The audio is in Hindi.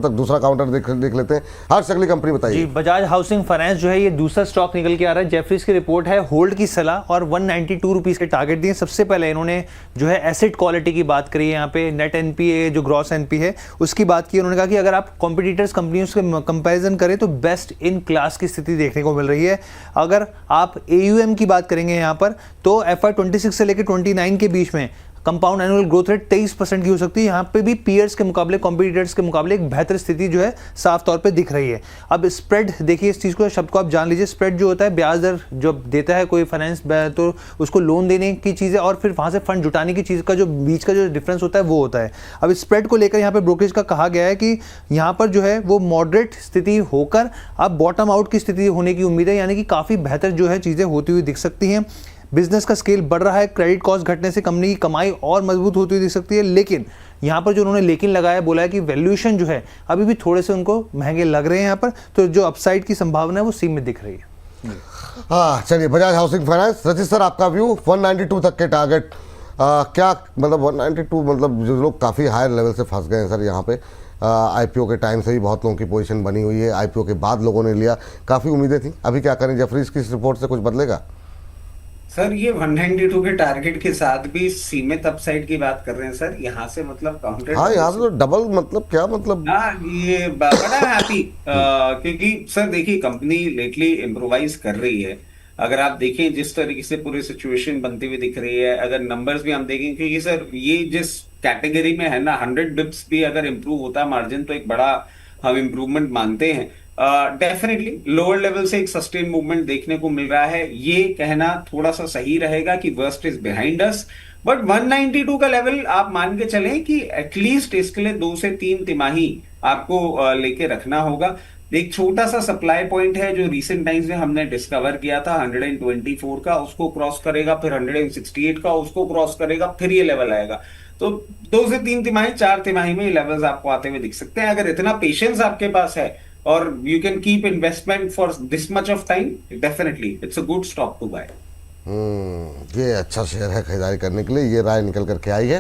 तक दूसरा काउंटर देख लेते हैं। हर्ष, अगली कंपनी बताइए। जी, बजाज हाउसिंग फाइनेंस जो है ये दूसरा स्टॉक निकल के आ रहा है। जेफरीज की रिपोर्ट है, होल्ड की सलाह और 192 रुपीस के टारगेट दिए। सबसे पहले इन्होंने जो है एसेट क्वालिटी की बात करी है, यहाँ पे नेट एनपीए जो ग्रॉस एनपी है उसकी बात की। उन्होंने कहा कि अगर आप कॉम्पिटिटर्स कंपनियों से कंपेरिजन करें तो बेस्ट इन क्लास की स्थिति देखने को मिल रही है। अगर आप एयूएम की बात करेंगे यहाँ पर तो FY26 से लेकर 29 के बीच में कंपाउंड एनुअल ग्रोथ रेट 23% की हो सकती है। यहाँ पे भी पीयर्स के मुकाबले, कॉम्पिटिटर्स के मुकाबले एक बेहतर स्थिति जो है साफ तौर पे दिख रही है। अब स्प्रेड देखिए, इस चीज़ को, शब्द को आप जान लीजिए। स्प्रेड जो होता है, ब्याज दर जो देता है कोई फाइनेंस तो उसको लोन देने की चीज़ है और फिर वहाँ से फंड जुटाने की चीज़ का जो बीच का जो डिफरेंस होता है वो होता है। अब स्प्रेड को लेकर यहाँ पे ब्रोकरेज का कहा गया है कि यहाँ पर जो है वो मॉडरेट स्थिति होकर अब बॉटम आउट की स्थिति होने की उम्मीद है, यानी कि काफ़ी बेहतर जो है चीज़ें होती हुई दिख सकती हैं। बिजनेस का स्केल बढ़ रहा है, क्रेडिट कॉस्ट घटने से कंपनी की कमाई और मजबूत होती हुई दिख सकती है। लेकिन यहाँ पर जो उन्होंने लेकिन लगाया, बोला है कि वैल्यूएशन जो है अभी भी थोड़े से उनको महंगे लग रहे हैं यहाँ पर, तो जो अपसाइड की संभावना है वो सीमित दिख रही है। हाँ, चलिए, बजाज हाउसिंग फाइनेंस, रचित सर आपका व्यू 192 तक के टारगेट, क्या मतलब 192, मतलब जो लोग काफ़ी हायर लेवल से फंस गए हैं सर यहाँ पे। आईपीओ के टाइम से ही बहुत लोगों की पोजीशन बनी हुई है, आईपीओ के बाद लोगों ने लिया, काफ़ी उम्मीदें थी। अभी क्या करें, जेफरीज की इस रिपोर्ट से कुछ बदलेगा? सर ये 192 के टारगेट के साथ भी सीमित अपसाइड की बात कर रहे हैं सर, यहाँ से मतलब काउंटर। हाँ, यहाँ से तो डबल, मतलब क्या मतलब। हाँ, ये बड़ा हैप्पी क्योंकि सर देखिए कंपनी लेटली इम्प्रोवाइज कर रही है। अगर आप देखें जिस तरीके से पूरी सिचुएशन बनती हुई दिख रही है, अगर नंबर्स भी हम देखें, क्योंकि सर ये जिस कैटेगरी में है ना, 100 बिप्स भी अगर इम्प्रूव होता है मार्जिन तो एक बड़ा हम इम्प्रूवमेंट मानते हैं। डेफिनेटली लोअर लेवल से एक सस्टेन मूवमेंट देखने को मिल रहा है। ये कहना थोड़ा सा सही रहेगा कि worst is behind us, but 192 का लेवल आप मान के चलें कि एटलीस्ट इसके लिए 2 से 3 तिमाही आपको लेके रखना होगा। एक छोटा सा सप्लाई पॉइंट है जो रिसेंट टाइम्स में हमने डिस्कवर किया था 124 का, उसको क्रॉस करेगा, फिर 168 का, उसको क्रॉस करेगा, फिर ये लेवल आएगा। तो 2 से 3 तिमाही, 4 तिमाही में ये लेवल्स आपको आते हुए दिख सकते हैं। अगर इतना पेशेंस आपके पास है और you can keep investment for this much of time, definitely it's a good stock to buy. ये अच्छा शेयर है खरीदारी करने के लिए, ये राय निकल करके आई है।